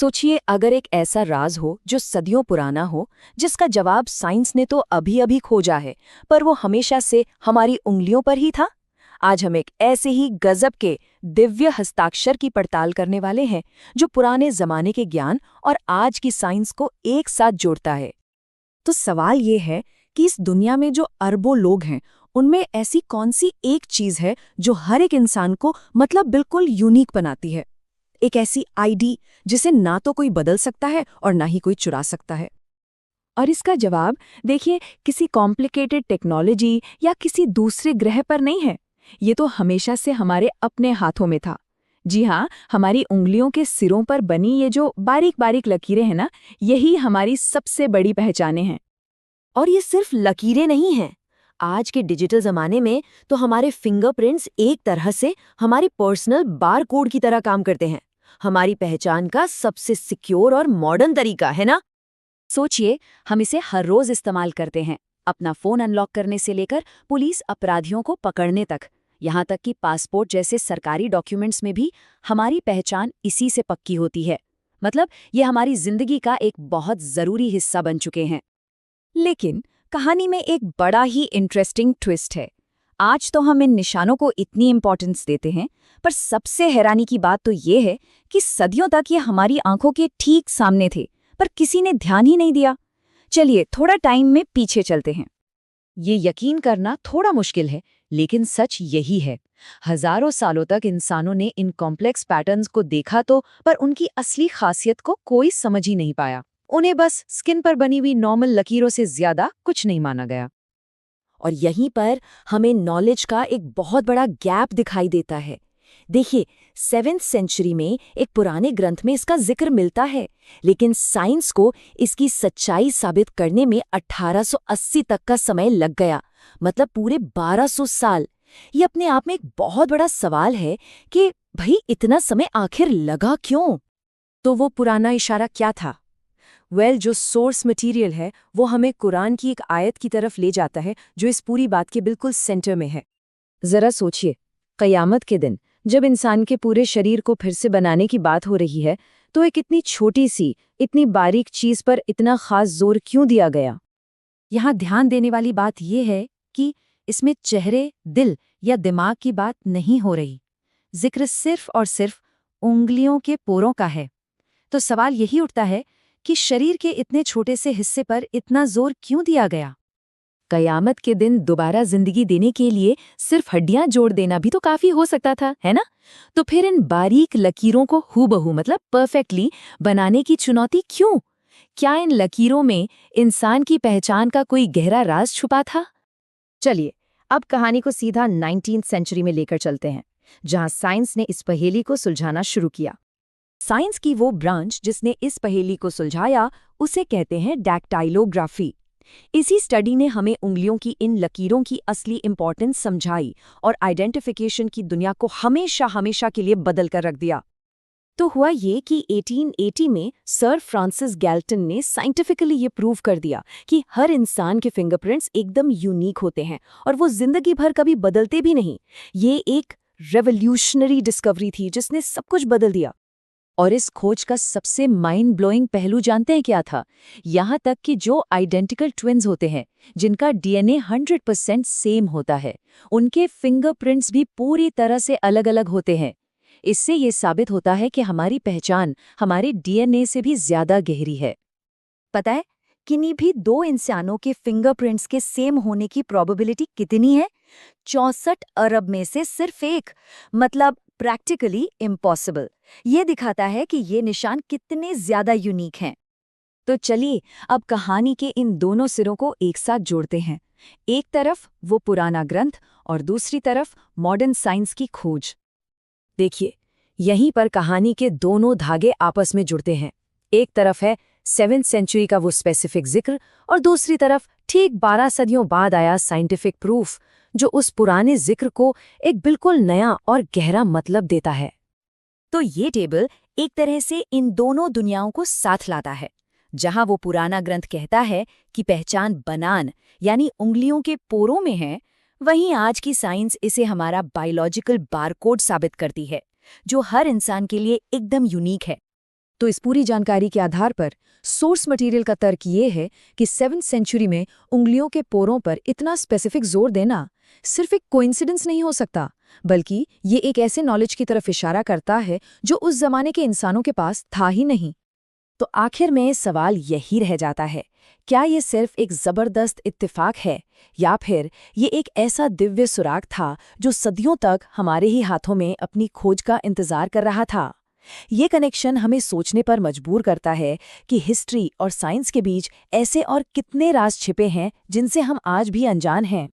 सोचिए अगर एक ऐसा राज हो जो सदियों पुराना हो, जिसका जवाब साइंस ने तो अभी अभी खोजा है, पर वो हमेशा से हमारी उंगलियों पर ही था। आज हम एक ऐसे ही गजब के दिव्य हस्ताक्षर की पड़ताल करने वाले हैं जो पुराने जमाने के ज्ञान और आज की साइंस को एक साथ जोड़ता है। तो सवाल ये है कि इस दुनिया में जो अरबों लोग हैं, उनमें ऐसी कौन सी एक चीज है जो हर एक इंसान को मतलब बिल्कुल यूनिक बनाती है। एक ऐसी आईडी जिसे ना तो कोई बदल सकता है और ना ही कोई चुरा सकता है। और इसका जवाब देखिए, किसी कॉम्प्लिकेटेड टेक्नोलॉजी या किसी दूसरे ग्रह पर नहीं है। ये तो हमेशा से हमारे अपने हाथों में था। जी हाँ, हमारी उंगलियों के सिरों पर बनी ये जो बारीक बारीक लकीरें हैं ना, यही हमारी सबसे बड़ी पहचानें हैं। और ये सिर्फ लकीरें नहीं हैं। आज के डिजिटल जमाने में तो हमारे फिंगरप्रिंट्स एक तरह से हमारी पर्सनल बार कोड की तरह काम करते हैं। हमारी पहचान का सबसे सिक्योर और मॉडर्न तरीका है ना। सोचिए, हम इसे हर रोज इस्तेमाल करते हैं, अपना फोन अनलॉक करने से लेकर पुलिस अपराधियों को पकड़ने तक। यहाँ तक कि पासपोर्ट जैसे सरकारी डॉक्यूमेंट्स में भी हमारी पहचान इसी से पक्की होती है। मतलब ये हमारी जिंदगी का एक बहुत जरूरी हिस्सा बन चुके हैं। लेकिन कहानी में एक बड़ा ही इंटरेस्टिंग ट्विस्ट है। आज तो हम इन निशानों को इतनी इंपॉर्टेंस देते हैं, पर सबसे हैरानी की बात तो ये है कि सदियों तक ये हमारी आंखों के ठीक सामने थे, पर किसी ने ध्यान ही नहीं दिया। चलिए थोड़ा टाइम में पीछे चलते हैं। ये यकीन करना थोड़ा मुश्किल है, लेकिन सच यही है। हजारों सालों तक इंसानों ने इन कॉम्प्लेक्स पैटर्न्स को देखा तो, पर उनकी असली खासियत को कोई समझ ही नहीं पाया। उन्हें बस स्किन पर बनी हुई नॉर्मल लकीरों से ज्यादा कुछ नहीं माना गया। और यहीं पर हमें नॉलेज का एक बहुत बड़ा गैप दिखाई देता है। देखिए, 7th सेंचुरी में एक पुराने ग्रंथ में इसका जिक्र मिलता है, लेकिन साइंस को इसकी सच्चाई साबित करने में 1880 तक का समय लग गया, मतलब पूरे 1200 साल। ये अपने आप में एक बहुत बड़ा सवाल है कि भाई इतना समय आखिर लगा क्यों? तो वो पुराना इशारा क्या था? जो सोर्स मटेरियल है वो हमें कुरान की एक आयत की तरफ ले जाता है जो इस पूरी बात के बिल्कुल सेंटर में है। जरा सोचिए, क़यामत के दिन जब इंसान के पूरे शरीर को फिर से बनाने की बात हो रही है, तो एक इतनी छोटी सी, इतनी बारीक चीज पर इतना खास जोर क्यों दिया गया? यहाँ ध्यान देने वाली बात यह है कि इसमें चेहरे, दिल या दिमाग की बात नहीं हो रही। जिक्र सिर्फ और सिर्फ उंगलियों के पोरों का है। तो सवाल यही उठता है कि शरीर के इतने छोटे से हिस्से पर इतना जोर क्यों दिया गया? कयामत के दिन दोबारा जिंदगी देने के लिए सिर्फ हड्डियां जोड़ देना भी तो काफी हो सकता था, है ना? तो फिर इन बारीक लकीरों को हूबहू मतलब परफेक्टली बनाने की चुनौती क्यों? क्या इन लकीरों में इंसान की पहचान का कोई गहरा राज छुपा था? चलिए अब कहानी को सीधा 19th सेंचुरी में लेकर चलते हैं, जहां साइंस ने इस पहेली को सुलझाना शुरू किया। साइंस की वो ब्रांच जिसने इस पहेली को सुलझाया, उसे कहते हैं डैक्टाइलोग्राफी। इसी स्टडी ने हमें उंगलियों की इन लकीरों की असली इंपॉर्टेंस समझाई और आइडेंटिफिकेशन की दुनिया को हमेशा हमेशा के लिए बदल कर रख दिया। तो हुआ ये कि 1880 में सर फ्रांसिस गैल्टन ने साइंटिफिकली ये प्रूव कर दिया कि हर इंसान के फिंगरप्रिंट्स एकदम यूनिक होते हैं और वो जिंदगी भर कभी बदलते भी नहीं। ये एक रेवोल्यूशनरी डिस्कवरी थी जिसने सब कुछ बदल दिया। और इस खोज का सबसे माइंड ब्लोइंग पहलू जानते हैं क्या था? यहाँ तक कि जो आइडेंटिकल ट्विन्स होते हैं, जिनका डीएनए 100% सेम होता है, उनके फिंगरप्रिंट्स भी पूरी तरह से अलग-अलग होते हैं। इससे ये साबित होता है कि हमारी पहचान हमारे डीएनए से भी ज्यादा गहरी है। पता है किन्हीं भी दो इंसानों के फिंगरप्रिंट्स के सेम होने की प्रोबेबिलिटी कितनी है? 64 अरब में से सिर्फ एक, मतलब प्रैक्टिकली इम्पॉसिबल। ये दिखाता है कि ये निशान कितने ज्यादा यूनिक हैं। तो चलिए अब कहानी के इन दोनों सिरों को एक साथ जोड़ते हैं। एक तरफ वो पुराना ग्रंथ और दूसरी तरफ मॉडर्न साइंस की खोज। देखिए, यहीं पर कहानी के दोनों धागे आपस में जुड़ते हैं। एक तरफ है 7th सेंचुरी का वो स्पेसिफिक जिक्र और दूसरी तरफ ठीक 12 सदियों बाद आया साइंटिफिक प्रूफ, जो उस पुराने जिक्र को एक बिल्कुल नया और गहरा मतलब देता है। तो ये टेबल एक तरह से इन दोनों दुनियाओं को साथ लाता है। जहां वो पुराना ग्रंथ कहता है कि पहचान बनान यानी उंगलियों के पोरों में है, वहीं आज की साइंस इसे हमारा बायोलॉजिकल बारकोड साबित करती है, जो हर इंसान के लिए एकदम यूनिक है। तो इस पूरी जानकारी के आधार पर सोर्स मटेरियल का तर्क ये है कि 7th सेंचुरी में उंगलियों के पोरों पर इतना स्पेसिफिक जोर देना सिर्फ एक कोइंसिडेंस नहीं हो सकता, बल्कि ये एक ऐसे नॉलेज की तरफ इशारा करता है जो उस जमाने के इंसानों के पास था ही नहीं। तो आखिर में सवाल यही रह जाता है, क्या ये सिर्फ एक जबरदस्त इत्तेफाक है या फिर ये एक ऐसा दिव्य सुराग था जो सदियों तक हमारे ही हाथों में अपनी खोज का इंतजार कर रहा था? ये कनेक्शन हमें सोचने पर मजबूर करता है कि हिस्ट्री और साइंस के बीच ऐसे और कितने राज छिपे हैं जिनसे हम आज भी अनजान हैं।